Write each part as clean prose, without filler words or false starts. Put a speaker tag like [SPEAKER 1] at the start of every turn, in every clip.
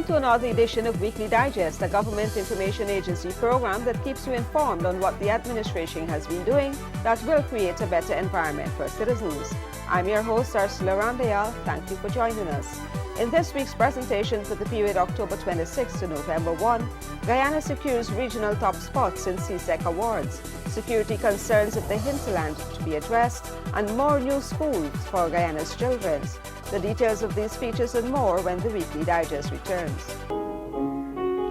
[SPEAKER 1] to another edition of Weekly Digest, a government information agency program that keeps you informed on what the administration has been doing that will create a better environment for citizens. I'm your host, Ursula Randayal. Thank you for joining us. In this week's presentation for the period October 26 to November 1, Guyana secures regional top spots in CSEC awards, security concerns of the hinterland to be addressed, and more new schools for Guyana's children. The details of these features and more when the Weekly Digest returns.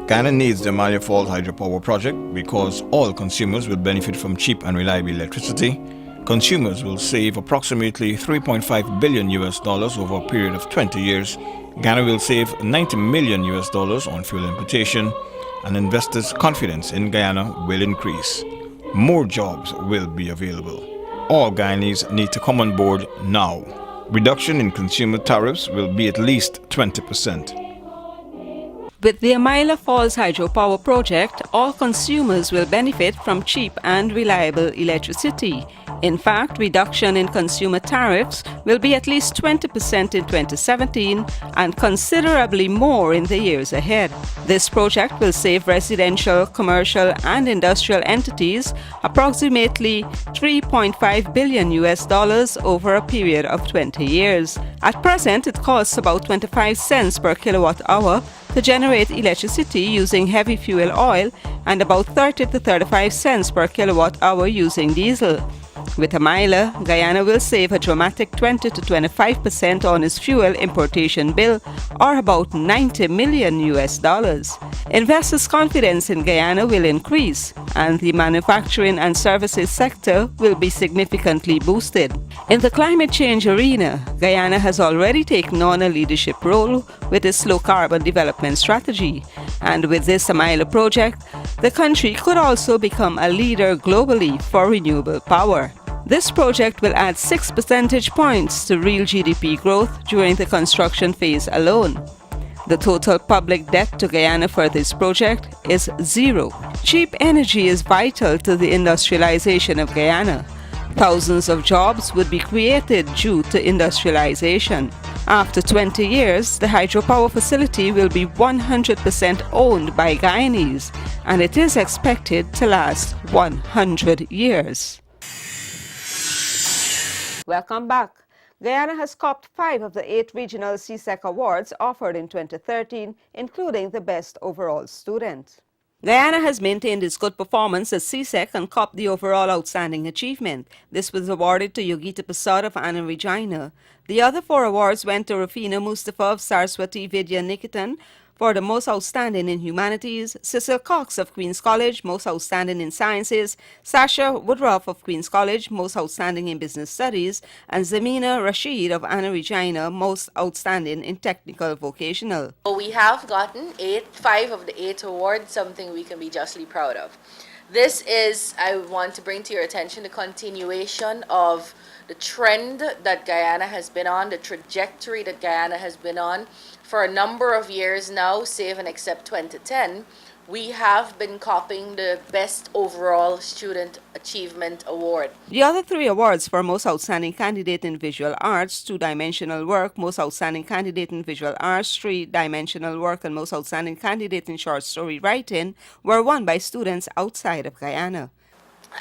[SPEAKER 2] Guyana needs the Amalia Falls hydropower project because all consumers will benefit from cheap and reliable electricity. Consumers will save approximately $3.5 billion over a period of 20 years. Guyana will save $90 million on fuel importation, and investors' confidence in Guyana will increase. More jobs will be available. All Guyanese need to come on board now. Reduction in consumer tariffs will be at least 20%.
[SPEAKER 3] With the Amaila Falls hydropower project, all consumers will benefit from cheap and reliable electricity. In fact, reduction in consumer tariffs will be at least 20% in 2017 and considerably more in the years ahead. This project will save residential, commercial and industrial entities approximately $3.5 billion over a period of 20 years. At present, it costs about 25 cents per kilowatt hour to generate electricity using heavy fuel oil and about 30 to 35 cents per kilowatt hour using diesel. With Amaila, Guyana will save a dramatic 20 to 25% on its fuel importation bill, or about $90 million. Investors' confidence in Guyana will increase, and the manufacturing and services sector will be significantly boosted. In the climate change arena, Guyana has already taken on a leadership role with its low-carbon development strategy, and with this Amaila project, the country could also become a leader globally for renewable power. This project will add 6 percentage points to real GDP growth during the construction phase alone. The total public debt to Guyana for this project is zero. Cheap energy is vital to the industrialization of Guyana. Thousands of jobs would be created due to industrialization. After 20 years, the hydropower facility will be 100% owned by Guyanese, and it is expected to last 100 years.
[SPEAKER 1] Welcome back. Guyana has copped 5 of the 8 regional CSEC awards offered in 2013, including the Best Overall Student. Guyana has maintained its good performance at CSEC and copped the overall outstanding achievement. This was awarded to Yogita Prasad of Anna Regina. The other 4 awards went to Rafina Mustafa of Saraswati Vidya Niketan for the Most Outstanding in Humanities, Cecil Cox of Queen's College, Most Outstanding in Sciences, Sasha Woodruff of Queen's College, Most Outstanding in Business Studies, and Zamina Rashid of Anna Regina, Most Outstanding in Technical Vocational.
[SPEAKER 4] We have gotten 5 of the 8 awards, something we can be justly proud of. This is, I want to bring to your attention, the continuation of the trend that Guyana has been on, the trajectory that Guyana has been on for a number of years now, save and except 2010. We have been copping the Best Overall Student Achievement Award.
[SPEAKER 3] The other 3 awards for Most Outstanding Candidate in Visual Arts, 2-dimensional work, Most Outstanding Candidate in Visual Arts, 3-dimensional work, and Most Outstanding Candidate in Short Story Writing were won by students outside of Guyana.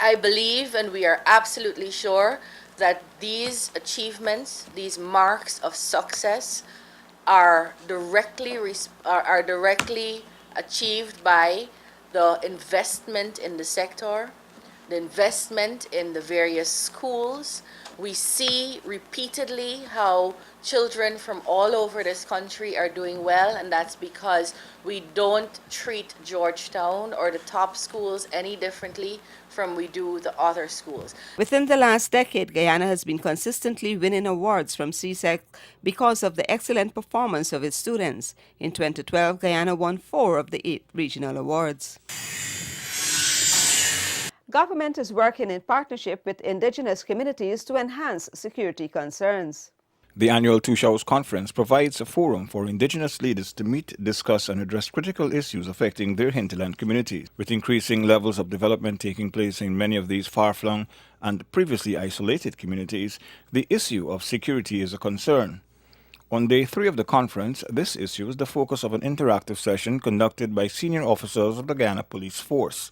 [SPEAKER 4] I believe, and we are absolutely sure, that these achievements, these marks of success, are directly achieved by the investment in the sector, the investment in the various schools. We see repeatedly how children from all over this country are doing well, and that's because we don't treat Georgetown or the top schools any differently from we do the other schools.
[SPEAKER 3] Within the last decade, Guyana has been consistently winning awards from CSEC because of the excellent performance of its students. In 2012, Guyana won 4 of the 8 regional awards.
[SPEAKER 1] Government is working in partnership with indigenous communities to enhance security concerns.
[SPEAKER 2] The annual Two Shows Conference provides a forum for indigenous leaders to meet, discuss and address critical issues affecting their hinterland communities. With increasing levels of development taking place in many of these far-flung and previously isolated communities, the issue of security is a concern. On day 3 of the conference, this issue was the focus of an interactive session conducted by senior officers of the Guyana Police Force.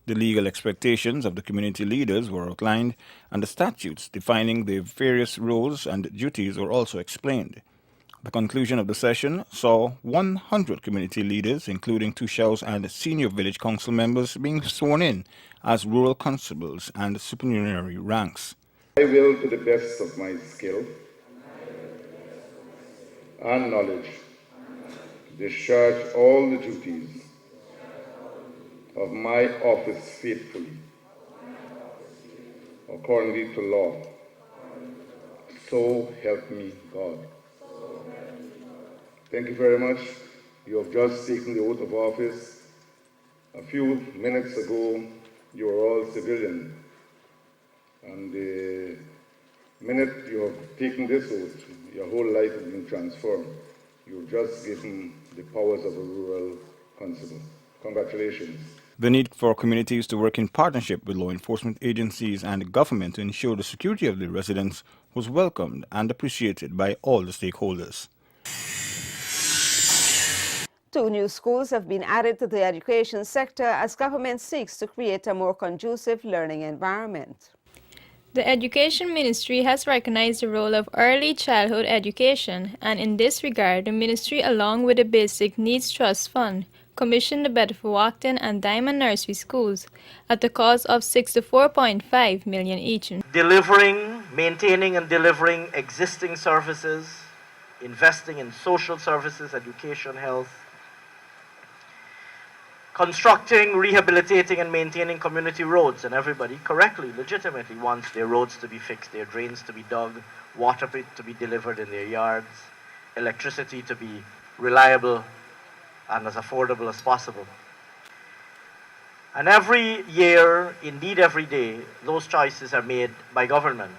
[SPEAKER 2] The legal expectations of the community leaders were outlined, and the statutes defining their various roles and duties were also explained. The conclusion of the session saw 100 community leaders, including Tushals and senior village council members, being sworn in as rural constables and supernumerary ranks.
[SPEAKER 5] I will, to the best of my skill and knowledge, discharge all the duties of my office faithfully, according to law. So help me God. Thank you very much. You have just taken the oath of office. A few minutes ago, you were all civilian. And the minute you have taken this oath, your whole life has been transformed. You've just given the powers of a rural constable. Congratulations.
[SPEAKER 2] The need for communities to work in partnership with law enforcement agencies and government to ensure the security of the residents was welcomed and appreciated by all the stakeholders.
[SPEAKER 1] 2 new schools have been added to the education sector as government seeks to create a more conducive learning environment.
[SPEAKER 6] The Education Ministry has recognized the role of early childhood education, and in this regard, the Ministry, along with the Basic Needs Trust Fund, commissioned the Bedford-Wacton and Diamond Nursery schools at the cost of $64.5 million each.
[SPEAKER 7] Delivering, maintaining and delivering existing services, investing in social services, education, health, constructing, rehabilitating and maintaining community roads, and everybody correctly, legitimately wants their roads to be fixed, their drains to be dug, water to be delivered in their yards, electricity to be reliable and as affordable as possible. And every year, indeed every day, those choices are made by government.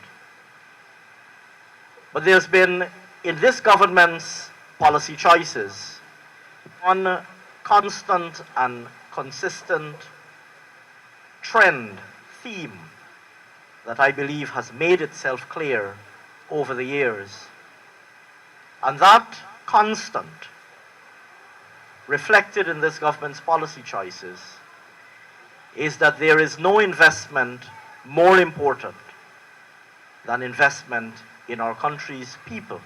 [SPEAKER 7] But there's been, in this government's policy choices, one constant and consistent trend, theme, that I believe has made itself clear over the years. And that constant, reflected in this government's policy choices, is that there is no investment more important than investment in our country's people.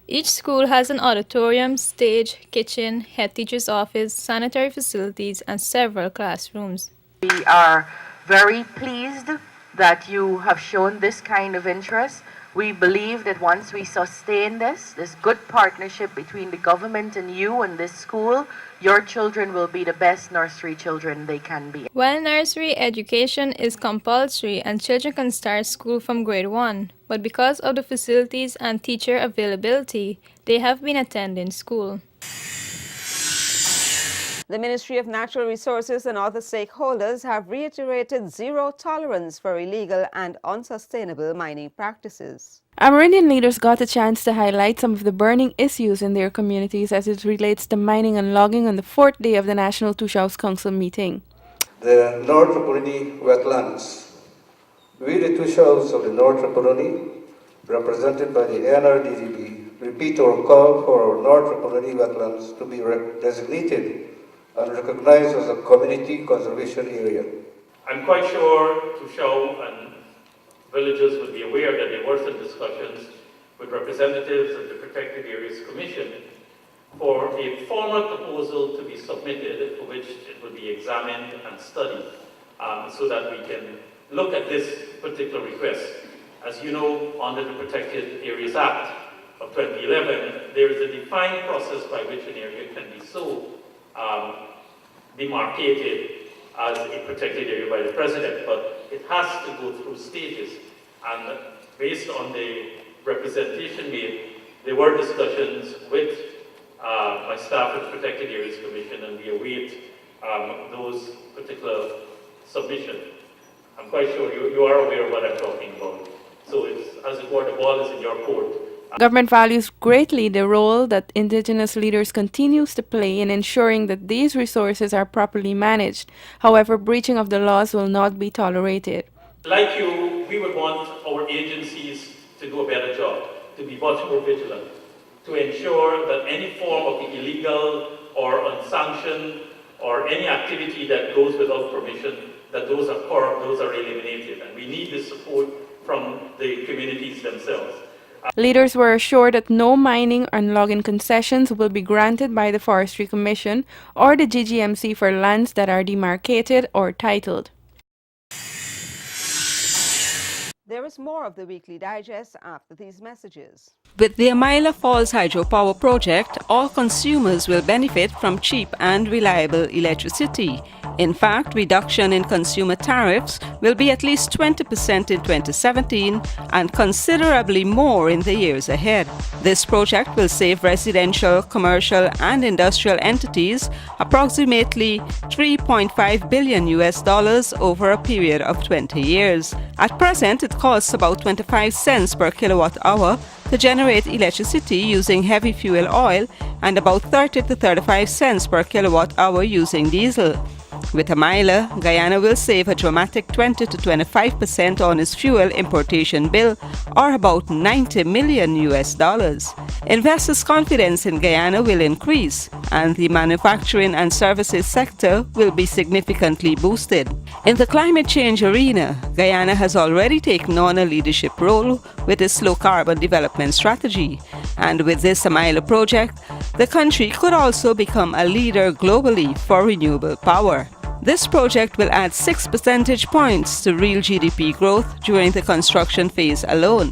[SPEAKER 6] Each school has an auditorium, stage, kitchen, head teacher's office, sanitary facilities, and several classrooms.
[SPEAKER 8] We are very pleased that you have shown this kind of interest. We believe that once we sustain this good partnership between the government and you and this school, your children will be the best nursery children they can be.
[SPEAKER 6] While nursery education is compulsory and children can start school from grade 1, but because of the facilities and teacher availability, they have been attending school.
[SPEAKER 1] The Ministry of Natural Resources and other stakeholders have reiterated zero tolerance for illegal and unsustainable mining practices.
[SPEAKER 9] Amerindian leaders got a chance to highlight some of the burning issues in their communities as it relates to mining and logging on the 4th day of the National Tushals Council meeting.
[SPEAKER 10] The North Rapanui wetlands. We, the Tushals of the North Rapanui, represented by the NRDDB, repeat our call for our North Rapanui wetlands to be designated and recognized as a community conservation area.
[SPEAKER 11] I'm quite sure Tushal and villagers will be aware that there were some discussions with representatives of the Protected Areas Commission for a formal proposal to be submitted for which it will be examined and studied so that we can look at this particular request. As you know, under the Protected Areas Act of 2011, there is a defined process by which an area can be so demarcated as a protected area by the President, but it has to go through stages. And based on the representation made, there were discussions with my staff at the Protected Areas Commission, and we await those particular submissions. I'm quite sure you are aware of what I'm talking about. So it's, as it were, the ball is in your court.
[SPEAKER 9] Government values greatly the role that Indigenous leaders continues to play in ensuring that these resources are properly managed. However, breaching of the laws will not be tolerated.
[SPEAKER 11] Like you, we would want our agencies to do a better job, to be much more vigilant, to ensure that any form of illegal or unsanctioned or any activity that goes without permission, that those are eliminated. And we need the support from the communities themselves.
[SPEAKER 9] Leaders were assured that no mining and logging concessions will be granted by the Forestry Commission or the GGMC for lands that are demarcated or titled.
[SPEAKER 1] There is more of the Weekly Digest after these messages.
[SPEAKER 3] With the Amaila Falls Hydropower project, all consumers will benefit from cheap and reliable electricity. In fact, reduction in consumer tariffs will be at least 20% in 2017 and considerably more in the years ahead. This project will save residential, commercial and industrial entities approximately $3.5 billion over a period of 20 years. At present, it costs about 25 cents per kilowatt hour to generate electricity using heavy fuel oil and about 30 to 35 cents per kilowatt hour using diesel. With Amaila, Guyana will save a dramatic 20 to 25% on its fuel importation bill, or about $90 million. Investors' confidence in Guyana will increase, and the manufacturing and services sector will be significantly boosted. In the climate change arena, Guyana has already taken on a leadership role with its low-carbon development strategy, and with this Amaila project, the country could also become a leader globally for renewable power. This project will add 6 percentage points to real GDP growth during the construction phase alone.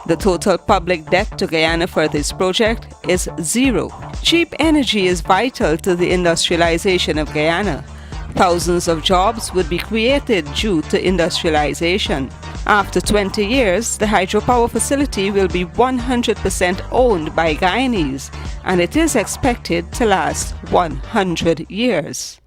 [SPEAKER 3] The total public debt to Guyana for this project is zero. Cheap energy is vital to the industrialization of Guyana. Thousands of jobs would be created due to industrialization. After 20 years, the hydropower facility will be 100% owned by Guyanese, and it is expected to last 100 years.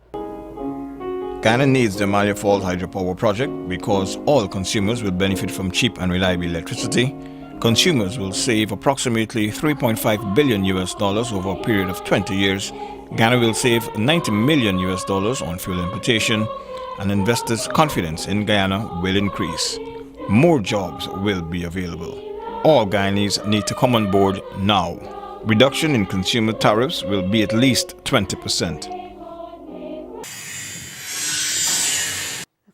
[SPEAKER 2] Guyana needs the Amaila Falls Hydropower project because all consumers will benefit from cheap and reliable electricity. Consumers will save approximately $3.5 billion over a period of 20 years. Guyana will save $90 million on fuel importation, and investors' confidence in Guyana will increase. More jobs will be available. All Guyanese need to come on board now. Reduction in consumer tariffs will be at least 20%.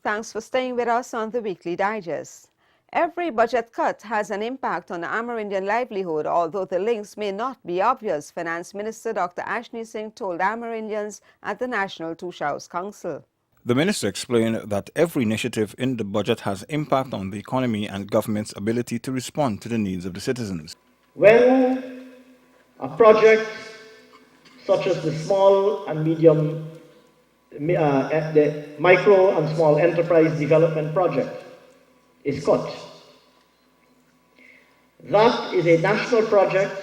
[SPEAKER 1] Thanks for staying with us on the Weekly Digest. Every budget cut has an impact on the Amerindian livelihood, although the links may not be obvious, Finance Minister Dr. Ashni Singh told Amerindians at the National Tushaus Council.
[SPEAKER 2] The minister explained that every initiative in the budget has impact on the economy and government's ability to respond to the needs of the citizens.
[SPEAKER 7] When a project such as the small and medium, the micro and small enterprise development project is cut, that is a national project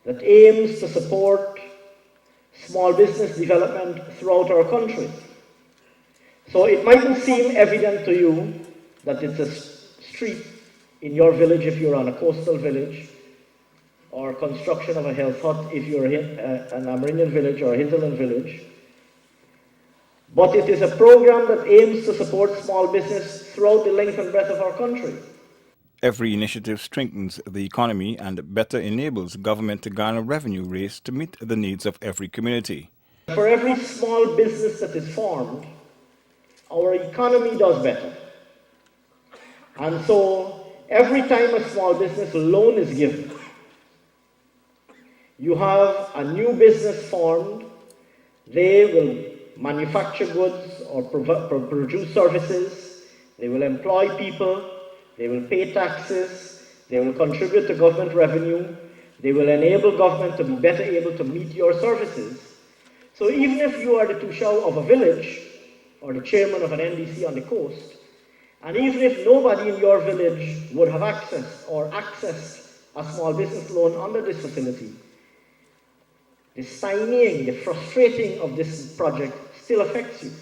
[SPEAKER 7] that aims to support small business development throughout our country. So it mightn't seem evident to you that it's a street in your village if you're on a coastal village, or construction of a health hut if you're an Amerindian village or a hinterland village. But it is a program that aims to support small business throughout the length and breadth of our country.
[SPEAKER 2] Every initiative strengthens the economy and better enables government to garner revenue raised to meet the needs of every community.
[SPEAKER 7] For every small business that is formed, our economy does better. And so, every time a small business loan is given, you have a new business formed, they will manufacture goods or produce services, they will employ people, they will pay taxes, they will contribute to government revenue, they will enable government to be better able to meet your services. So even if you are the Tushau of a village, or the chairman of an NDC on the coast, and even if nobody in your village would have access or accessed a small business loan under this facility, the signing, the frustrating of this project still affects you.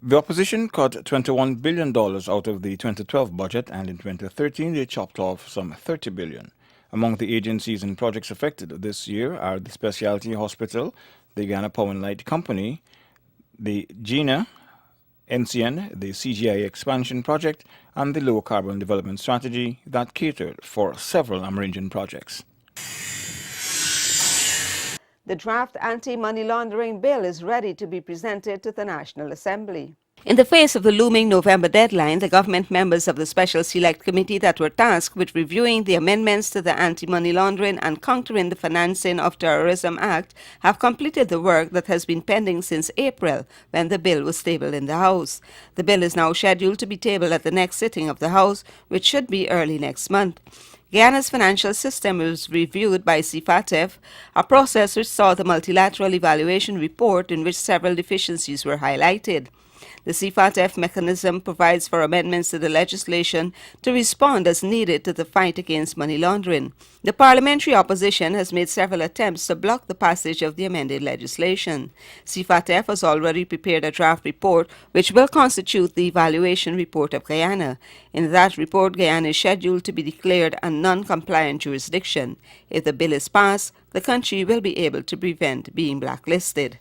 [SPEAKER 2] The opposition cut $21 billion out of the 2012 budget, and in 2013 they chopped off some $30 billion. Among the agencies and projects affected this year are the Specialty Hospital, the Guyana Power and Light Company, the GINA, NCN, the CGI expansion project, and the low carbon development strategy that catered for several Amerindian projects.
[SPEAKER 1] The draft anti-money laundering bill is ready to be presented to the National Assembly.
[SPEAKER 3] In the face of the looming November deadline, the government members of the Special Select Committee that were tasked with reviewing the amendments to the Anti-Money Laundering and Countering the Financing of Terrorism Act have completed the work that has been pending since April, when the bill was tabled in the House. The bill is now scheduled to be tabled at the next sitting of the House, which should be early next month. Guyana's financial system was reviewed by CFATF, a process which saw the multilateral evaluation report in which several deficiencies were highlighted. The CFATF mechanism provides for amendments to the legislation to respond as needed to the fight against money laundering. The parliamentary opposition has made several attempts to block the passage of the amended legislation. CFATF has already prepared a draft report which will constitute the evaluation report of Guyana. In that report, Guyana is scheduled to be declared a non-compliant jurisdiction. If the bill is passed, the country will be able to prevent being blacklisted.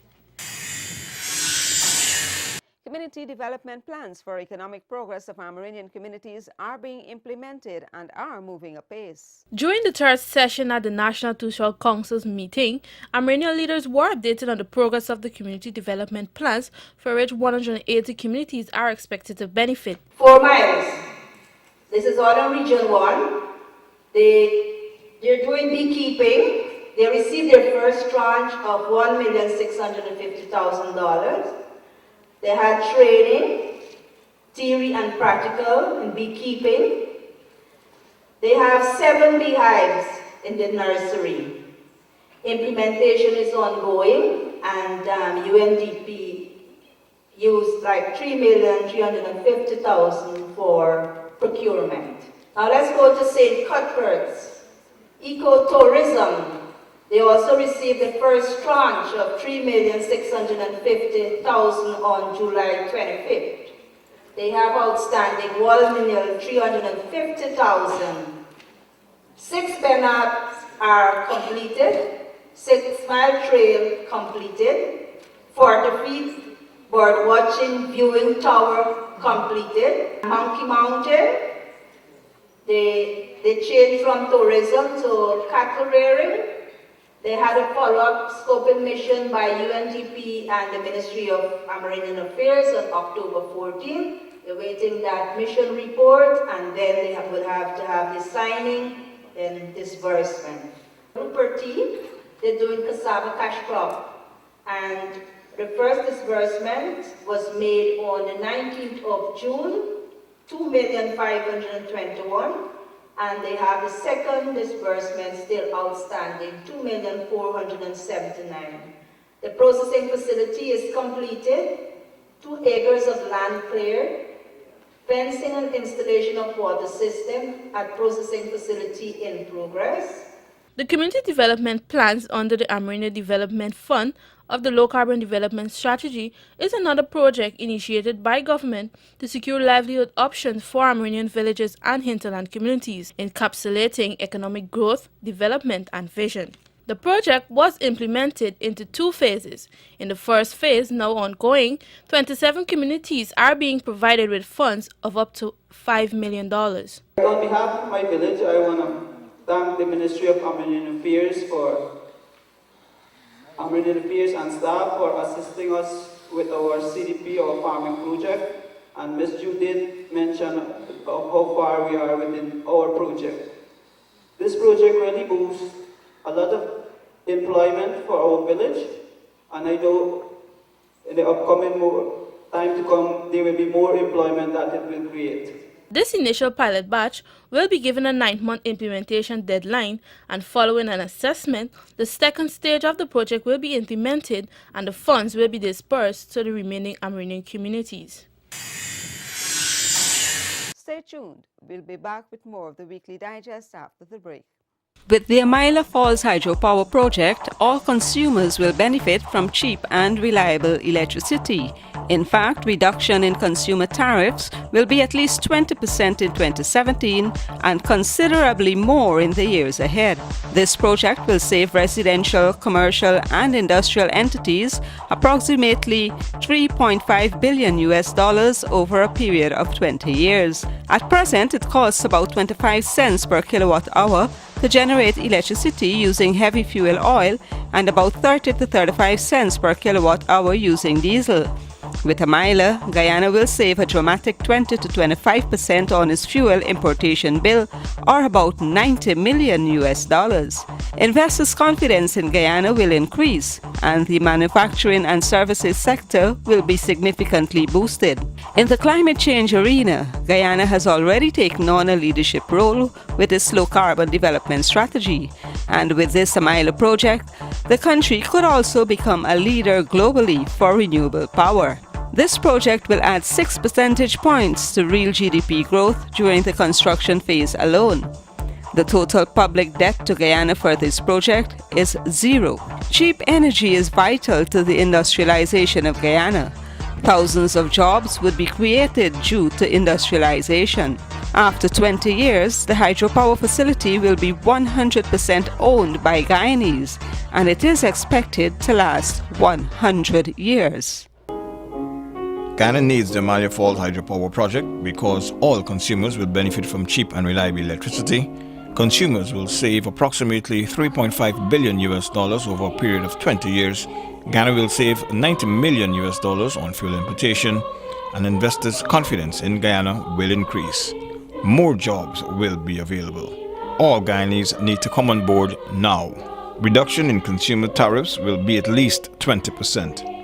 [SPEAKER 1] Community development plans for economic progress of Amerindian communities are being implemented and are moving apace.
[SPEAKER 12] During the third session at the National Territorial Council's meeting, Amerindian leaders were updated on the progress of the community development plans for which 180 communities are expected to benefit.
[SPEAKER 13] 4 miles. This is all in Region 1. They're doing beekeeping. They received their first tranche of $1,650,000. They had training, theory and practical in beekeeping. They have 7 beehives in the nursery. Implementation is ongoing, and UNDP used like $3,350,000 for procurement. Now let's go to St. Cuthbert's. Ecotourism. They also received the first tranche of $3,650,000 on July 25th. They have outstanding $1,350,000. 6 Benats are completed, 6 Mile Trail completed, 40 feet bird watching viewing tower completed. Monkey Mountain, they changed from tourism to cattle rearing. They had a follow-up scoping mission by UNDP and the Ministry of Amerindian Affairs on October 14th. They're waiting that mission report, and then they will have to have the signing and disbursement. Rupert T, they're doing cassava cash crop, and the first disbursement was made on the 19th of June, $2,521,000. And they have the second disbursement still outstanding, $2,479,000. The processing facility is completed, 2 acres of land cleared, fencing and installation of water system at processing facility in progress.
[SPEAKER 12] The community development plans under the Amerindian Development Fund of the Low Carbon Development Strategy is another project initiated by government to secure livelihood options for Amerindian villages and hinterland communities, encapsulating economic growth, development, and vision. The project was implemented into 2 phases. In the first phase, now ongoing, 27 communities are being provided with funds of up to $5 million.
[SPEAKER 14] On behalf of my village, I want to thank the Ministry of Amerindian Affairs and staff for assisting us with our CDP, our farming project, and Ms. Judith mentioned how far we are within our project. This project really boosts a lot of employment for our village, and I know in the upcoming time to come, there will be more employment that it will create.
[SPEAKER 12] This initial pilot batch will be given a 9-month implementation deadline, and following an assessment, the second stage of the project will be implemented and the funds will be dispersed to the remaining Amerindian communities.
[SPEAKER 1] Stay tuned. We'll be back with more of the Weekly Digest after the break.
[SPEAKER 3] With the Amaila Falls Hydropower Project, all consumers will benefit from cheap and reliable electricity. In fact, reduction in consumer tariffs will be at least 20% in 2017 and considerably more in the years ahead. This project will save residential, commercial, and industrial entities approximately $3.5 billion over a period of 20 years. At present, it costs about 25 cents per kilowatt hour to generate electricity using heavy fuel oil and about 30 to 35 cents per kilowatt hour using diesel. With Amaila, Guyana will save a dramatic 20 to 25% on its fuel importation bill, or about $90 million. Investors' confidence in Guyana will increase, and the manufacturing and services sector will be significantly boosted. In the climate change arena, Guyana has already taken on a leadership role with its low-carbon development strategy, and with this Amaila project, the country could also become a leader globally for renewable power. This project will add 6 percentage points to real GDP growth during the construction phase alone. The total public debt to Guyana for this project is zero. Cheap energy is vital to the industrialization of Guyana. Thousands of jobs would be created due to industrialization. After 20 years, the hydropower facility will be 100% owned by Guyanese, and it is expected to last 100 years.
[SPEAKER 2] Guyana needs the Amalia Falls Hydropower Project because all consumers will benefit from cheap and reliable electricity. Consumers will save approximately $3.5 billion over a period of 20 years. Guyana will save $90 million on fuel importation, and investors' confidence in Guyana will increase. More jobs will be available. All Guyanese need to come on board now. Reduction in consumer tariffs will be at least 20%.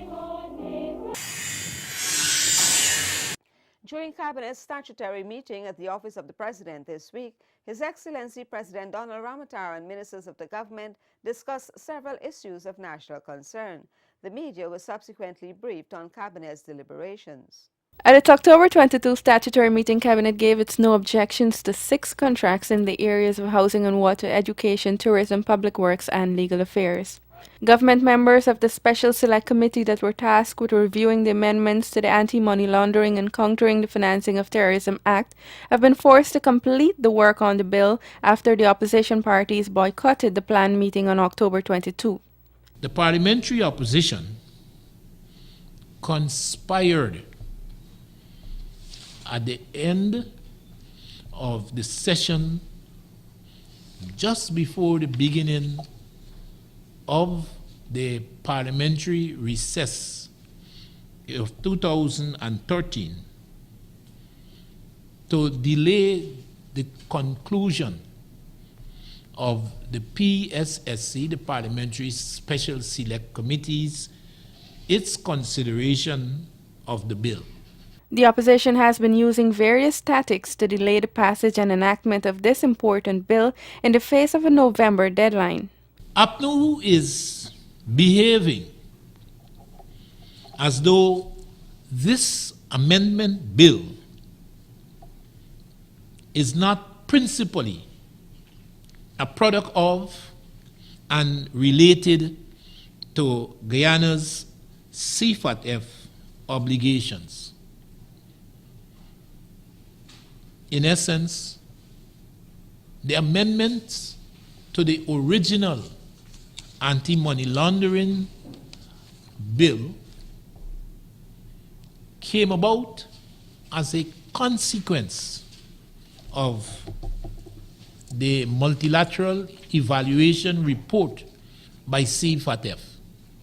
[SPEAKER 1] During Cabinet's statutory meeting at the Office of the President this week, His Excellency President Donald Ramotar and ministers of the government discussed several issues of national concern. The media was subsequently briefed on Cabinet's deliberations.
[SPEAKER 9] At its October 22 statutory meeting, Cabinet gave its no objections to 6 contracts in the areas of housing and water, education, tourism, public works, and legal affairs. Government members of the Special Select Committee that were tasked with reviewing the amendments to the Anti-Money Laundering and Countering the Financing of Terrorism Act have been forced to complete the work on the bill after the opposition parties boycotted the planned meeting on October 22.
[SPEAKER 15] The parliamentary opposition conspired at the end of the session, just before the beginning of the parliamentary recess of 2013, to delay the conclusion of the PSSC, the Parliamentary Special Select Committee's, its consideration of the bill.
[SPEAKER 9] The opposition has been using various tactics to delay the passage and enactment of this important bill in the face of a November deadline.
[SPEAKER 15] APNU is behaving as though this amendment bill is not principally a product of and related to Guyana's CFATF obligations. In essence, the amendments to the original anti-money laundering bill came about as a consequence of the multilateral evaluation report by CFATF.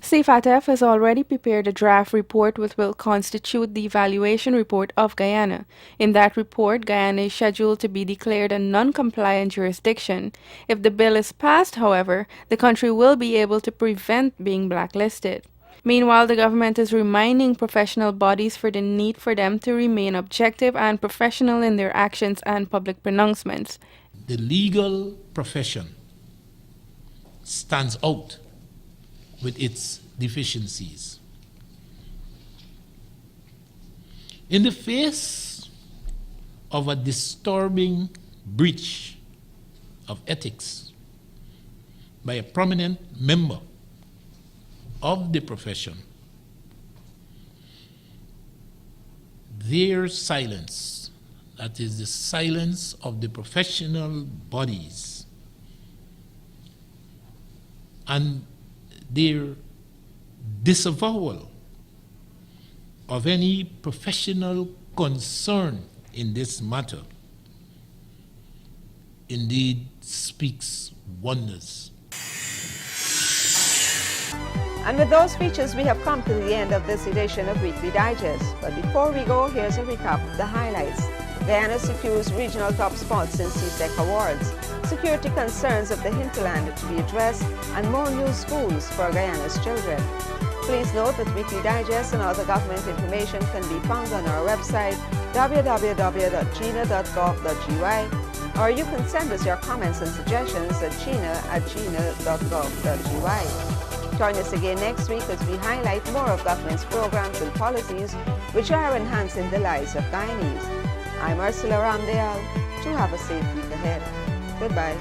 [SPEAKER 9] CFATF has already prepared a draft report which will constitute the evaluation report of Guyana. In that report, Guyana is scheduled to be declared a non-compliant jurisdiction. If the bill is passed, however, the country will be able to prevent being blacklisted. Meanwhile, the government is reminding professional bodies for the need for them to remain objective and professional in their actions and public pronouncements.
[SPEAKER 15] The legal profession stands out with its deficiencies. In the face of a disturbing breach of ethics by a prominent member of the profession, their silence, that is the silence of the professional bodies, and their disavowal of any professional concern in this matter, indeed speaks wonders.
[SPEAKER 1] And with those features, we have come to the end of this edition of Weekly Digest. But before we go, here's a recap of the highlights. Guyana secures regional top spots in CSEC Awards. Security concerns of the hinterland to be addressed, and more new schools for Guyana's children. Please note that Weekly Digest and other government information can be found on our website, www.gina.gov.gy, or you can send us your comments and suggestions at gina@gina.gov.gy. Join us again next week as we highlight more of government's programs and policies which are enhancing the lives of Guyanese. I'm Ursula Ramdayal. Do have a safe week ahead. Goodbye.